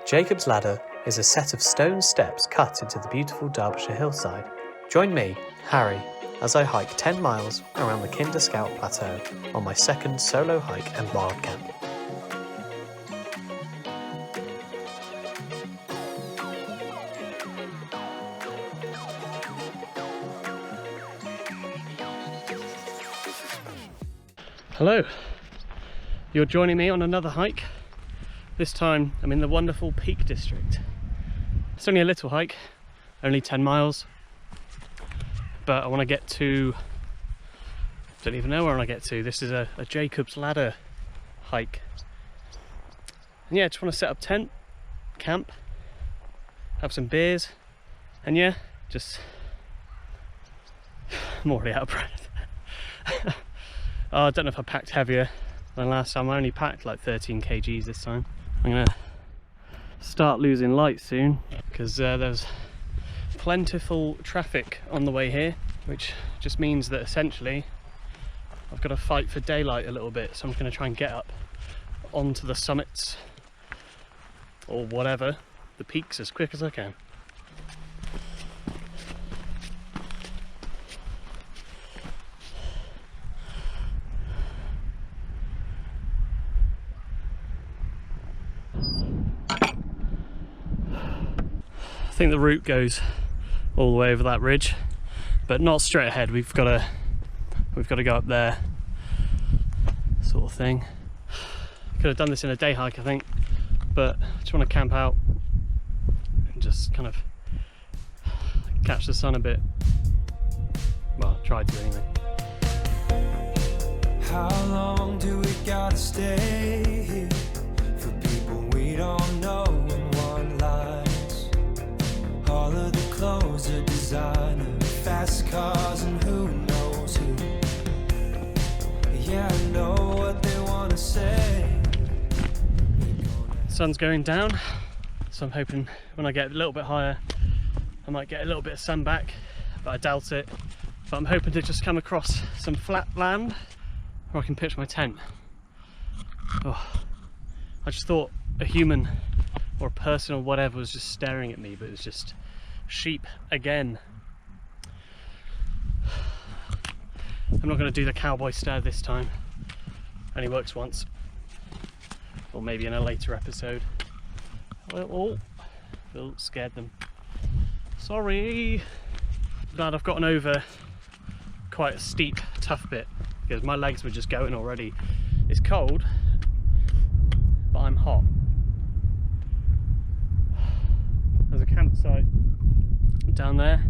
Jacob's Ladder is a set of stone steps cut into the beautiful Derbyshire hillside. Join me, Harry, as I hike 10 miles around the Kinder Scout Plateau on my second solo hike and wild camp. Hello, you're joining me on another hike. This time I'm in the wonderful Peak District. It's only a little hike, only 10 miles, but I want to get to, don't even know where I want to get to. This is a Jacob's Ladder hike. And yeah, just want to set up tent, camp, have some beers, and yeah, just, I'm already out of breath. Oh, I don't know if I packed heavier than last time. I only packed like 13 kgs this time. I'm gonna start losing light soon because there's plentiful traffic on the way here, which just means that essentially I've got to fight for daylight a little bit. So I'm just gonna try and get up onto the summits or whatever, the peaks, as quick as I can. I think the route goes all the way over that ridge, but not straight ahead. We've got to go up there, sort of thing. Could have done this in a day hike, I think, but I just want to camp out and just kind of catch the sun a bit. Well, try to anyway. How long do we gotta stay here for people we don't know and want lies? All of the clothes are designer, fast cars and who knows who. Yeah, I know what they want to say. Sun's going down, so I'm hoping when I get a little bit higher I might get a little bit of sun back, but I doubt it. But I'm hoping to just come across some flat land where I can pitch my tent. Oh, I just thought a human or a person or whatever was just staring at me, but it's just sheep again. I'm not going to do the cowboy stare this time. Only works once, or maybe in a later episode. Oh, Phil scared them. Sorry. Glad I've gotten over quite a steep, tough bit because my legs were just going already. It's cold, but I'm hot. There's a campsite down there.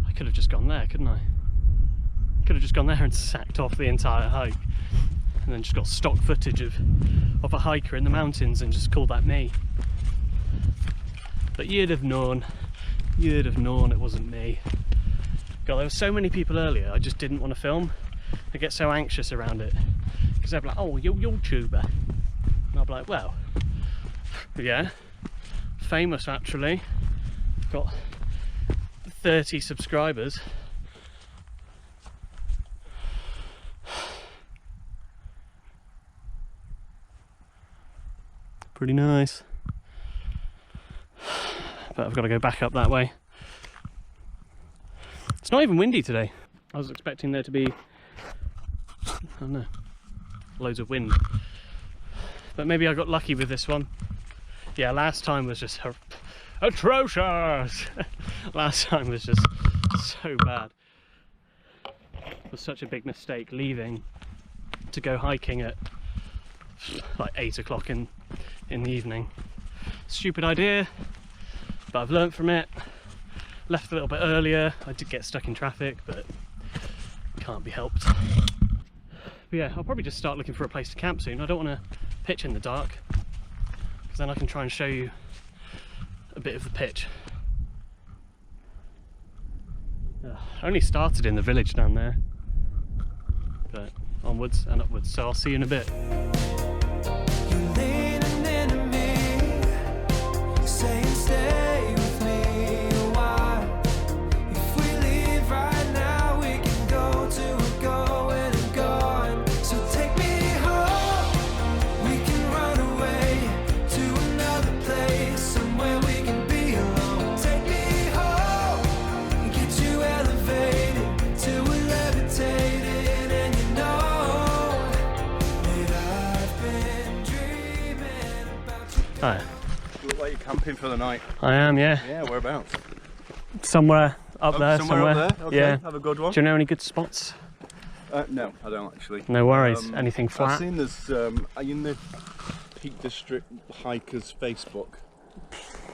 I could have just gone there, couldn't I? Could have just gone there and sacked off the entire hike and then just got stock footage of a hiker in the mountains and just called that me. But you'd have known it wasn't me. God, there were so many people earlier I just didn't want to film. I get so anxious around it because they're like, oh, you're YouTuber, and I'll be like, well, yeah, famous actually, got 30 subscribers. Pretty nice. But I've got to go back up that way. It's not even windy today. I was expecting there to be, I don't know, loads of wind. But maybe I got lucky with this one. Yeah, last time was just atrocious. Last time was just so bad. It was such a big mistake leaving to go hiking at like 8 o'clock in the evening. Stupid idea, but I've learnt from it. Left a little bit earlier. I did get stuck in traffic, but can't be helped. But yeah, I'll probably just start looking for a place to camp soon. I don't want to pitch in the dark, because then I can try and show you a bit of the pitch. I only started in the village down there, but onwards and upwards, so I'll see you in a bit. So take me home, we can run away. Hi. You look like you're camping for the night. I am, yeah. Yeah, whereabouts? Somewhere up there, somewhere. Up there? Okay, yeah. have a good one. Do you know any good spots? No, I don't actually. No worries. Anything flat? I've seen there's, are you in the Peak District Hikers Facebook?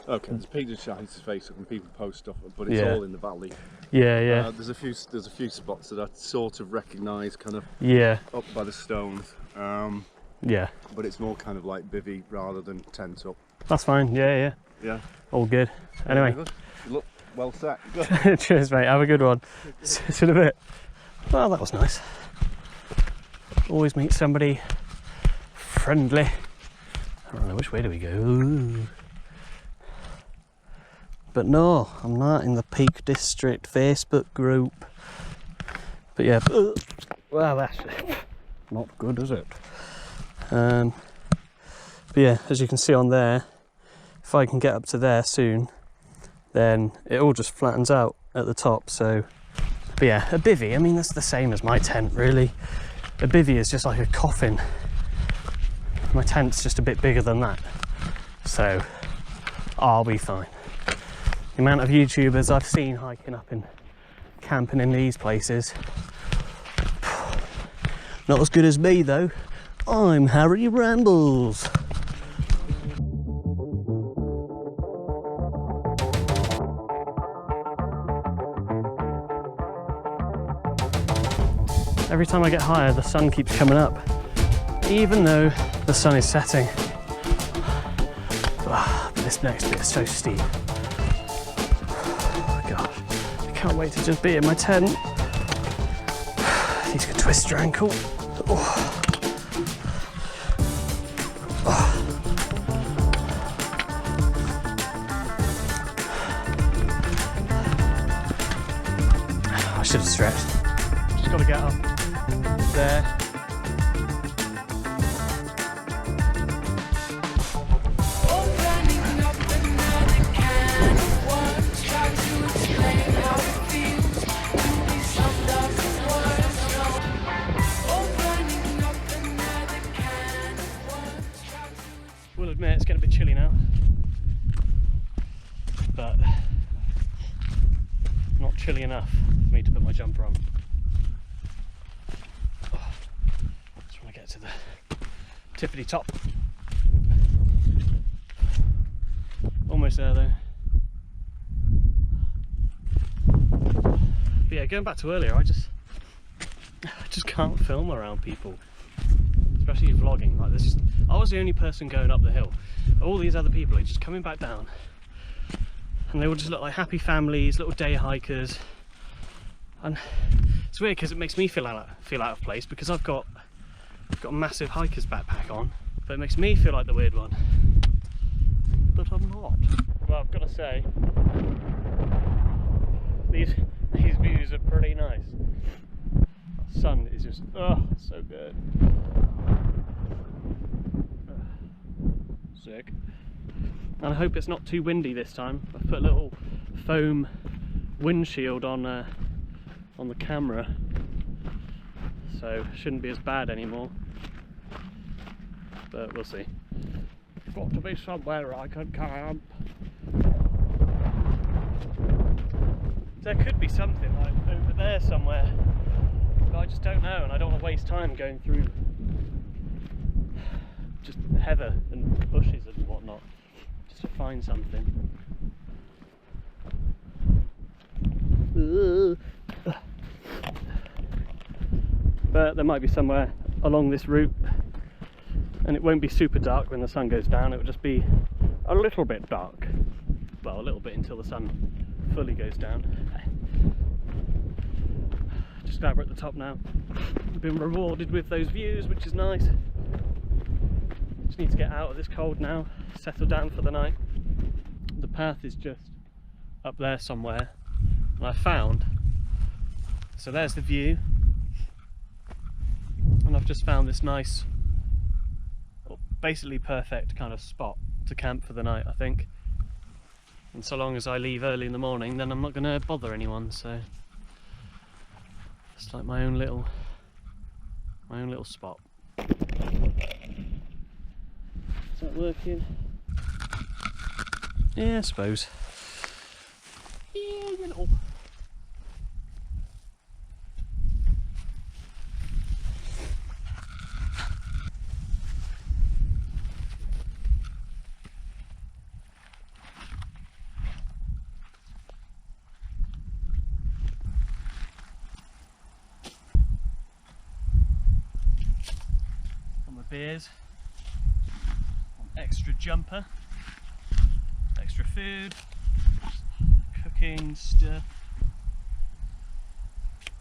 Okay, there's Peak District Hikers Facebook and people post stuff, but it's all in the valley. Yeah, yeah. There's a few spots that I sort of recognise, kind of up by the stones. Yeah. But it's more kind of like bivvy rather than tent up. That's fine. Yeah. Yeah. All good. Anyway. Good. You look well set. Good. Cheers, mate. Have a good one. See you in a bit. Well, that was nice. Always meet somebody friendly. I don't know, which way do we go? Ooh. But no, I'm not in the Peak District Facebook group. But yeah, well, that's not good, is it? But yeah, as you can see on there, if I can get up to there soon, then it all just flattens out at the top. So, but yeah, a bivvy, I mean, that's the same as my tent, really. A bivvy is just like a coffin. My tent's just a bit bigger than that, so I'll be fine. The amount of YouTubers I've seen hiking up and camping in these places, not as good as me though. I'm Harry Rambles. Every time I get higher, the sun keeps coming up, even though the sun is setting. But this next bit is so steep. Oh gosh, I can't wait to just be in my tent. These could twist your ankle. Oh. I should have stretched. Just got to get up there. Will admit it's getting a bit chilly now, but not chilly enough for me to put my jumper on. Oh, just want to get to the tippity top. Almost there though. But yeah, going back to earlier, I just can't film around people, especially vlogging. Like this, I was the only person going up the hill. All these other people are just coming back down, and they all just look like happy families, little day hikers. And it's weird because it makes me feel out of place because I've got a massive hiker's backpack on, but it makes me feel like the weird one. But I'm not. Well, I've got to say, these views are pretty nice. The sun is just, oh, so good. Sick. And I hope it's not too windy this time. I've put a little foam windshield on the camera, so it shouldn't be as bad anymore. But we'll see. Got to be somewhere I can camp. There could be something like over there somewhere, but I just don't know, and I don't want to waste time going through just heather and bushes and whatnot just to find something. But there might be somewhere along this route, and it won't be super dark when the sun goes down. It will just be a little bit dark. Well, a little bit until the sun fully goes down. Just glad we're at the top now. We've been rewarded with those views, which is nice. Just need to get out of this cold now, settle down for the night. The path is just up there somewhere, and I found, so there's the view, and I've just found this nice, basically perfect kind of spot to camp for the night, I think. And so long as I leave early in the morning, then I'm not going to bother anyone, so it's like my own little spot. Is that working? Yeah, I suppose. Yeah, you know. My beers, extra jumper, extra food, cooking stuff,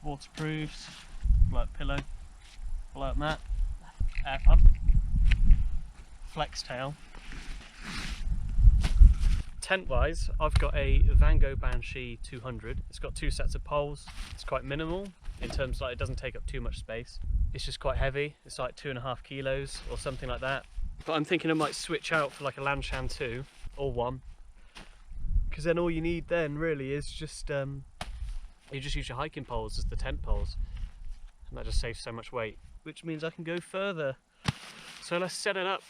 waterproofs, blow up pillow, blow up mat, air pump, flex tail. Tent wise, I've got a Vango Banshee 200. It's got 2 sets of poles. It's quite minimal in terms of like, it doesn't take up too much space. It's just quite heavy. It's like 2.5 kilos or something like that. But I'm thinking I might switch out for like a Lanshan 2 or 1, because then all you need then really is just you just use your hiking poles as the tent poles, and that just saves so much weight, which means I can go further. So let's set it up.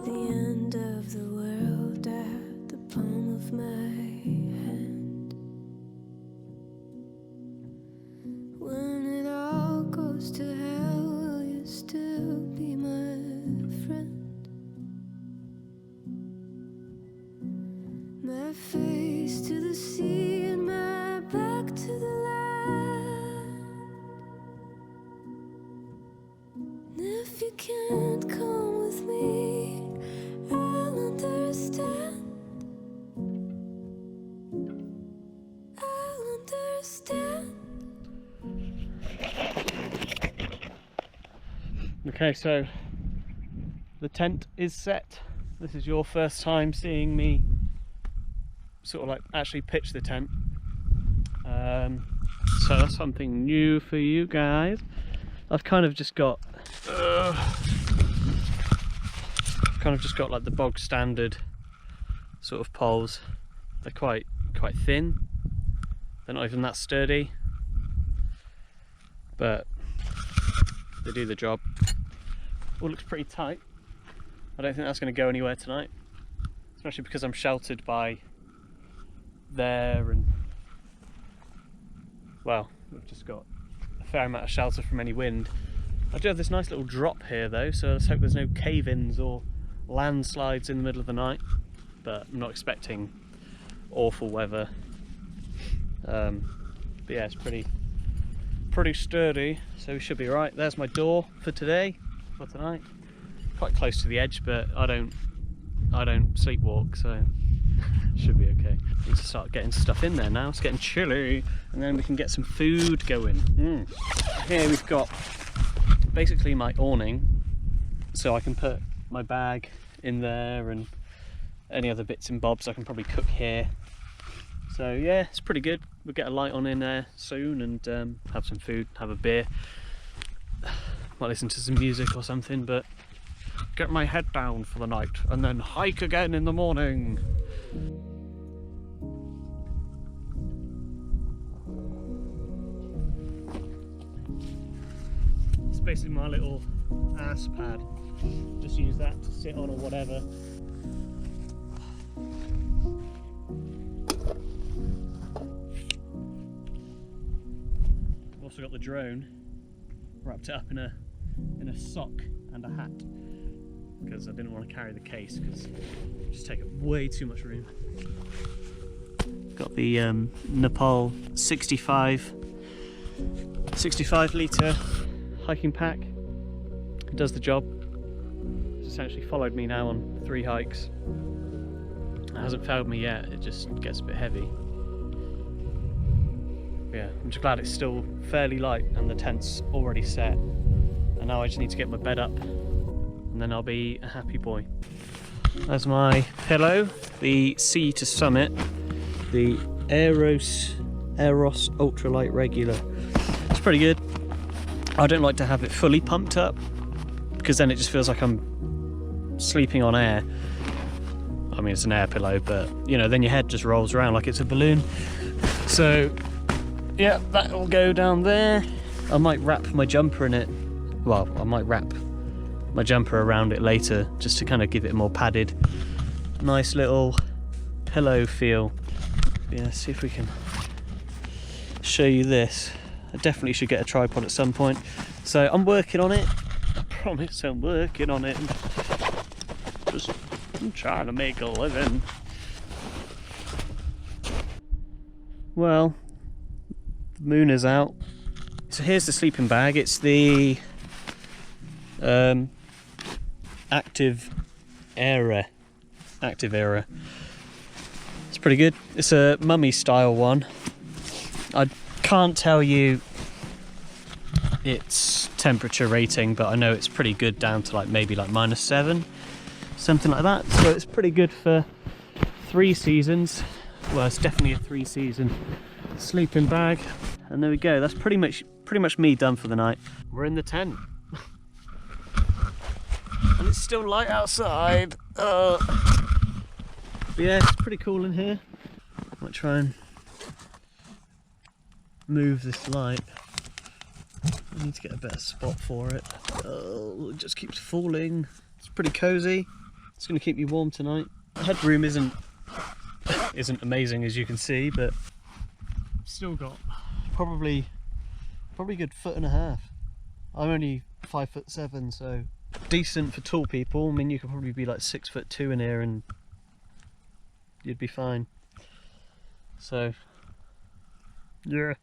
The end of the world at the palm of my hand. When it all goes to hell, will you still be my friend? My face to the sea and my back to the land. And if you can't come with me, I'll understand. I'll understand. Okay, so the tent is set. This is your first time seeing me sort of like actually pitch the tent. So that's something new for you guys. I've kind of just got like the bog standard sort of poles. They're quite thin. They're not even that sturdy, but they do the job. All looks pretty tight. I don't think that's going to go anywhere tonight, especially because I'm sheltered by there, and well, we've just got a fair amount of shelter from any wind. I do have this nice little drop here though, so let's hope there's no cave-ins or landslides in the middle of the night, but I'm not expecting awful weather. But yeah, it's pretty sturdy, so we should be right. There's my door for tonight. Quite close to the edge, but I don't sleepwalk, so should be okay. Need to start getting stuff in there now. It's getting chilly, and then we can get some food going. Here we've got basically my awning, so I can put my bag in there and any other bits and bobs. I can probably cook here. So yeah, it's pretty good. We'll get a light on in there soon and have some food, have a beer. Might listen to some music or something, but get my head down for the night and then hike again in the morning. It's basically my little ass pad. Just use that to sit on or whatever. I've also got the drone, wrapped it up in a sock and a hat, because I didn't want to carry the case because it just take up way too much room. Got the Nepal 65 litre hiking pack. It does the job. It's essentially followed me now on 3 hikes. It hasn't failed me yet, it just gets a bit heavy. Yeah, I'm just glad it's still fairly light and the tent's already set. And now I just need to get my bed up and then I'll be a happy boy. There's my pillow, the Sea to Summit, the Eros Ultralight Regular. It's pretty good. I don't like to have it fully pumped up because then it just feels like I'm sleeping on air, I mean it's an air pillow, but you know, then your head just rolls around like it's a balloon. So yeah, that will go down there. I might wrap my jumper in it. Well, I might wrap my jumper around it later just to kind of give it a more padded, nice little pillow feel. Yeah, see if we can show you this. I definitely should get a tripod at some point. So I'm working on it. I promise I'm working on it. I'm trying to make a living. Well, the moon is out. So here's the sleeping bag. It's the Active Era. It's pretty good. It's a mummy style one. I can't tell you its temperature rating, but I know it's pretty good down to like maybe like -7, something like that. So it's pretty good for 3 seasons. Well, it's definitely a 3-season sleeping bag. And there we go. That's pretty much me done for the night. We're in the tent. And it's still light outside. But yeah, it's pretty cool in here. I might try and move this light. I need to get a better spot for it. Oh, it just keeps falling. It's pretty cozy. It's going to keep me warm tonight. The headroom isn't amazing, as you can see, but still got probably a good 1.5 foot. I'm only 5'7", so decent for tall people. I mean, you could probably be like 6'2" in here and you'd be fine. So yeah,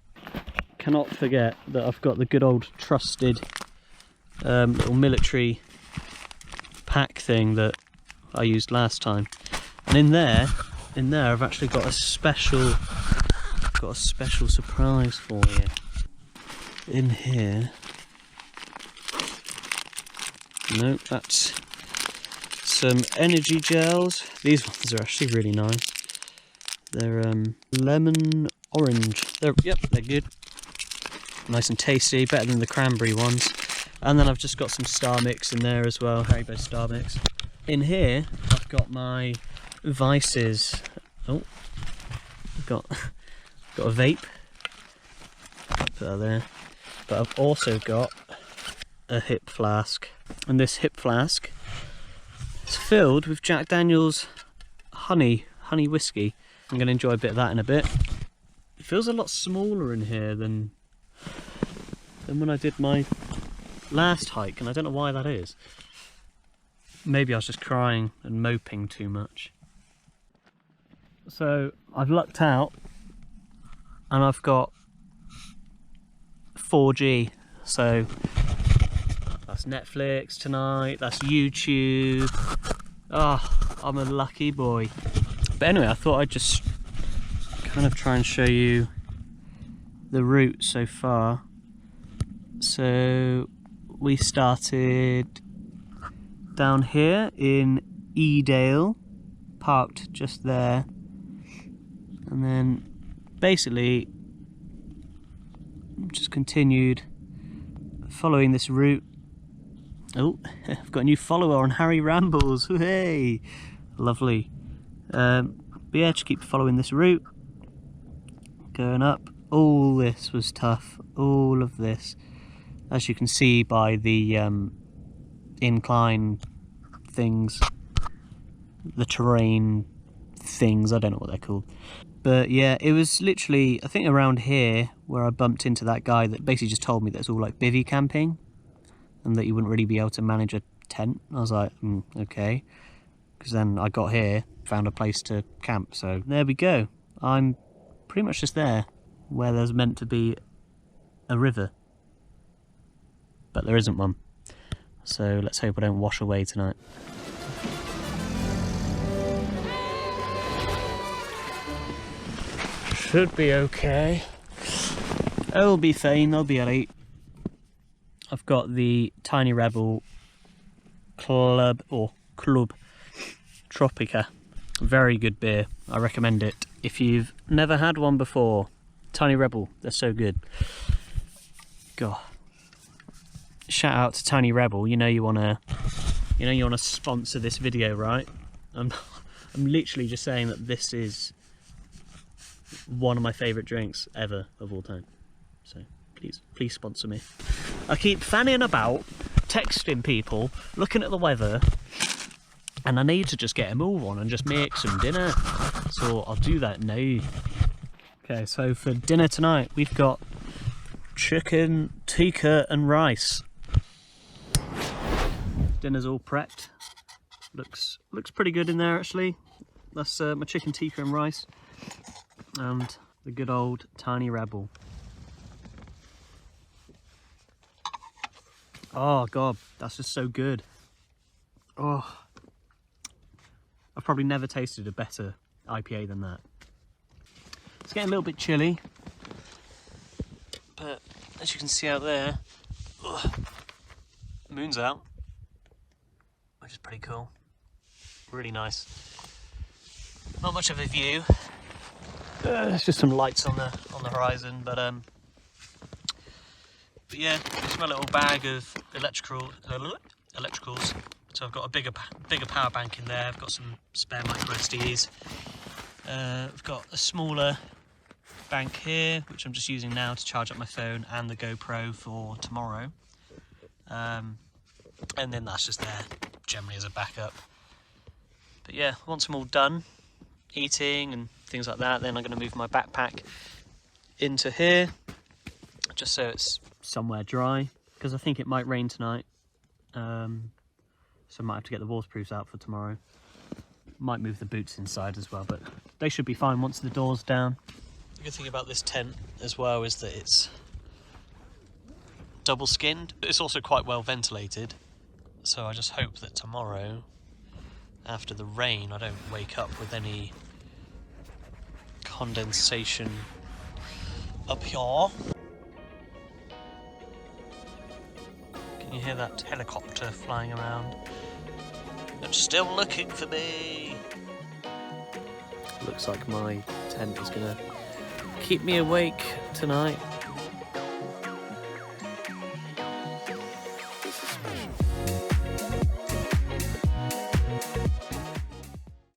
cannot forget that I've got the good old trusted little military pack thing that I used last time, and in there I've actually got a special surprise for you. In here, nope, that's some energy gels. These ones are actually really nice. They're lemon orange. They're good. Nice and tasty, better than the cranberry ones. And then I've just got some Star Mix in there as well, Haribo Star Mix. In here, I've got my Vices. Oh, I've got a vape. Put that there. But I've also got a hip flask, and this hip flask is filled with Jack Daniel's honey whiskey. I'm going to enjoy a bit of that in a bit. It feels a lot smaller in here than when I did my last hike, and I don't know why that is. Maybe I was just crying and moping too much. So I've lucked out and I've got 4G, so that's Netflix tonight, that's YouTube. Oh, I'm a lucky boy. But anyway, I thought I'd just kind of try and show you the route so far. So we started down here in Edale, parked just there, and then basically just continued following this route. Oh, I've got a new follower on Harry Rambles. Hey, lovely. But yeah, just keep following this route, going up. All this was tough, all of this, as you can see by the incline things, the terrain things, I don't know what they're called. But yeah, it was literally, I think around here where I bumped into that guy that basically just told me that it's all like bivvy camping and that you wouldn't really be able to manage a tent. I was like, okay. Because then I got here, found a place to camp, so there we go. I'm pretty much just there where there's meant to be a river, but there isn't one. So let's hope I don't wash away tonight. Should be okay. I'll be fine, I'll be alright. I've got the Tiny Rebel Club Tropica. Very good beer. I recommend it. If you've never had one before, Tiny Rebel, they're so good. God. Shout out to Tiny Rebel. You know you want to You know, you want to sponsor this video, right? I'm literally just saying that this is one of my favourite drinks ever of all time. So please sponsor me. I keep fanning about, texting people, looking at the weather, and I need to just get a move on and just make some dinner. So I'll do that now. Okay, so for dinner tonight we've got chicken tikka and rice. Dinner's all prepped. Looks pretty good in there actually. That's my chicken tikka and rice, and the good old tiny rebel. Oh god, that's just so good. Oh, I've probably never tasted a better IPA than that. It's getting a little bit chilly, but as you can see out there, the moon's out, which is pretty cool. Really nice. Not much of a view. There's just some lights on the horizon, but yeah, it's my little bag of electricals. So I've got a bigger power bank in there. I've got some spare micro SDs. I've got a smaller bank here, which I'm just using now to charge up my phone and the GoPro for tomorrow. And then that's just there generally as a backup. But yeah, once I'm all done eating and things like that, then I'm going to move my backpack into here, just so it's somewhere dry, because I think it might rain tonight. So I might have to get the waterproofs out for tomorrow. Might move the boots inside as well, but they should be fine once the door's down. The good thing about this tent as well is that it's double skinned. It's also quite well ventilated, so I just hope that tomorrow, after the rain, I don't wake up with any condensation up here. Can you hear that helicopter flying around? It's still looking for me. Looks like my tent is gonna keep me awake tonight.